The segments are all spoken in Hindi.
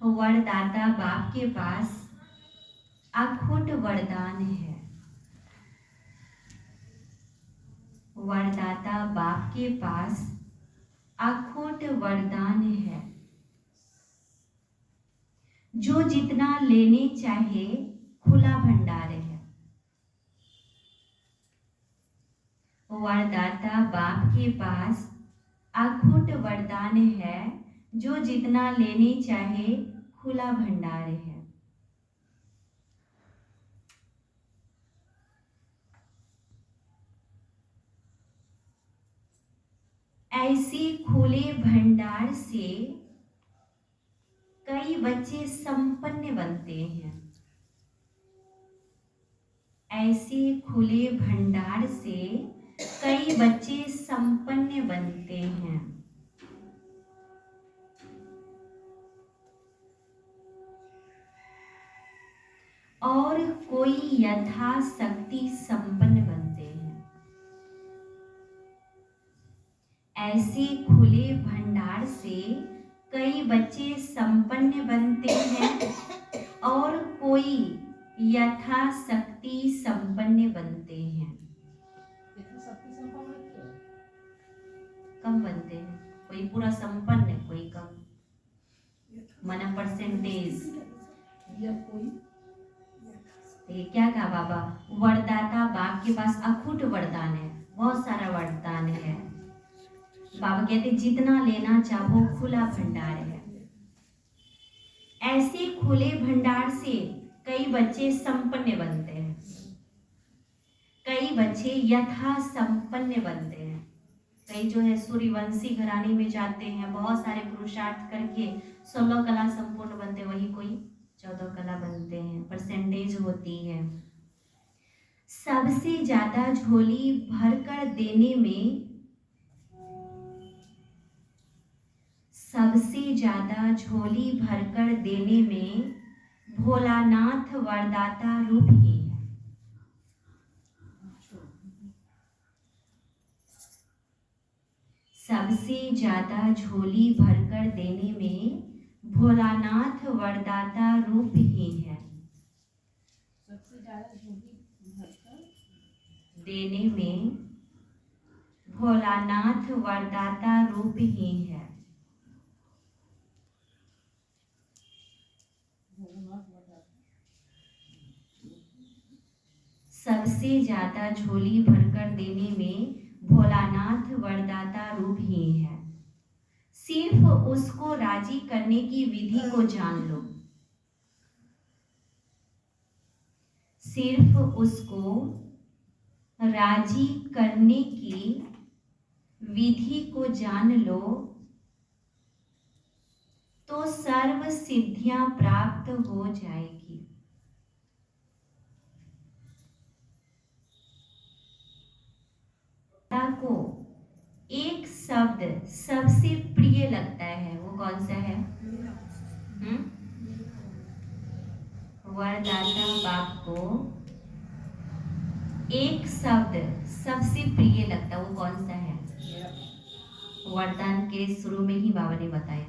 वरदाता बाप के पास अखुट वरदान है। वरदाता बाप के पास अखुट वरदान है। जो जितना लेने चाहे खुला भंडार है। वरदाता बाप के पास अखुट वरदान है। जो जितना लेने चाहे खुला भंडार है। ऐसे खुले भंडार से कई बच्चे संपन्न बनते हैं। ऐसे खुले भंडार से कई बच्चे संपन्न बनते हैं। और कोई यथाशक्ति संपन्न बनते हैं। ऐसे खुले भंडार से कई बच्चे संपन्न बनते हैं और कोई यथाशक्ति संपन्न बनते हैं। कम बनते हैं, कोई पूरा संपन्न है, कोई कम, माना परसेंटेज। ये क्या कहा बाबा? वरदाता बाप के पास अखुट वरदान है, बहुत सारा वरदान है। बाबा कहते जितना लेना चाहो खुला भंडार है। ऐसे खुले भंडार से कई बच्चे संपन्न बनते हैं। कई बच्चे यथा संपन्न बनते हैं। कई जो है सूर्यवंशी घराने में जाते हैं, बहुत सारे पुरुषार्थ करके 16 कला संपूर्ण बनते, वही कोई 14 कला बनते हैं, परसेंटेज होती है। सबसे ज्यादा झोली भरकर देने में, सबसे ज्यादा झोली भरकर देने में भोलानाथ वरदाता रूप ही है। सबसे ज्यादा झोली भरकर देने में भोलानाथ वरदाता रूप ही है। सबसे ज्यादा झोली भरकर देने में भोलानाथ वरदाता रूप ही है। सबसे ज्यादा झोली भरकर देने में भोलानाथ वरदाता रूप ही है। सिर्फ उसको राजी करने की विधि को जान लो। सिर्फ उसको राजी करने की विधि को जान लो तो सर्व सिद्धियां प्राप्त हो जाएगी। को एक शब्द सबसे प्रिय लगता है, वो कौन सा है? वरदाता बाप को एक शब्द सबसे प्रिय लगता है, वो कौन सा है? वरदान के शुरू में ही बाबा ने बताया,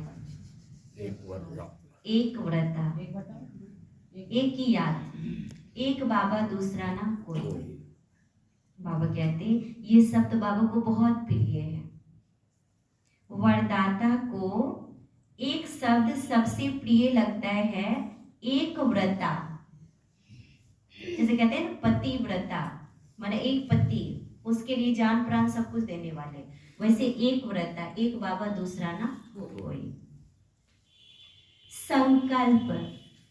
एक व्रता, एक ही याद, एक बाबा दूसरा ना कोई। बाबा कहते ये शब्द बाबा को बहुत प्रिय है। वरदाता को एक शब्द सबसे प्रिय लगता है, एक व्रता। जैसे कहते हैं ना पतिव्रता, माने एक पति, उसके लिए जान प्राण सब कुछ देने वाले, वैसे एक व्रता, एक बाबा दूसरा ना कोई। संकल्प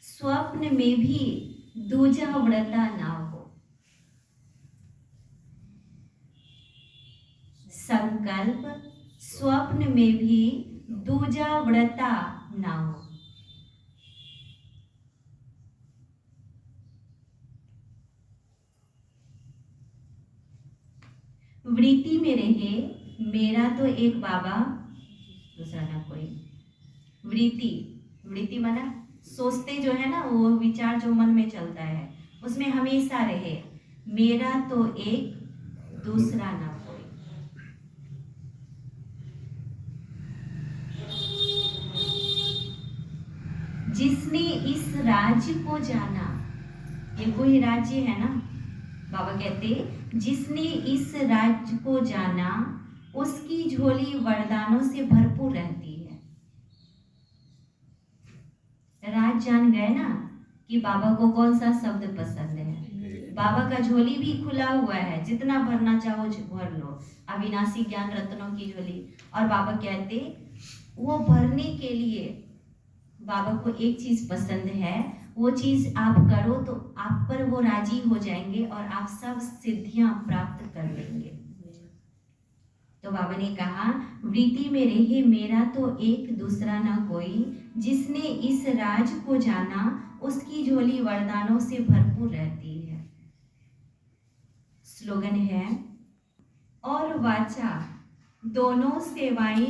स्वप्न में भी दूजा व्रता ना हो। संकल्प स्वप्न में भी दूजा व्रता ना हो। वृत्ति में रहे मेरा तो एक बाबा दूसरा ना कोई। वृत्ति माना सोचते जो है ना, वो विचार जो मन में चलता है उसमें हमेशा रहे मेरा तो एक दूसरा ना कोई। जिसने इस राज्य को जाना, ये कोई राज्य है ना। बाबा कहते जिसने इस राज्य को जाना उसकी झोली वरदानों से भरपूर रहती है। राज जान गए ना कि बाबा को कौन सा शब्द पसंद है। बाबा का झोली भी खुला हुआ है, जितना भरना चाहो भर लो, अविनाशी ज्ञान रत्नों की झोली। और बाबा कहते वो भरने के लिए बाबा को एक चीज पसंद है, वो चीज आप करो तो आप पर वो राजी हो जाएंगे और आप सब सिद्धियां प्राप्त कर लेंगे। तो बाबा ने कहा वृत्ति में रहे मेरा तो एक दूसरा ना कोई, जिसने इस राज को जाना उसकी झोली वरदानों से भरपूर रहती है। स्लोगन है और वाचा दोनों सेवाएं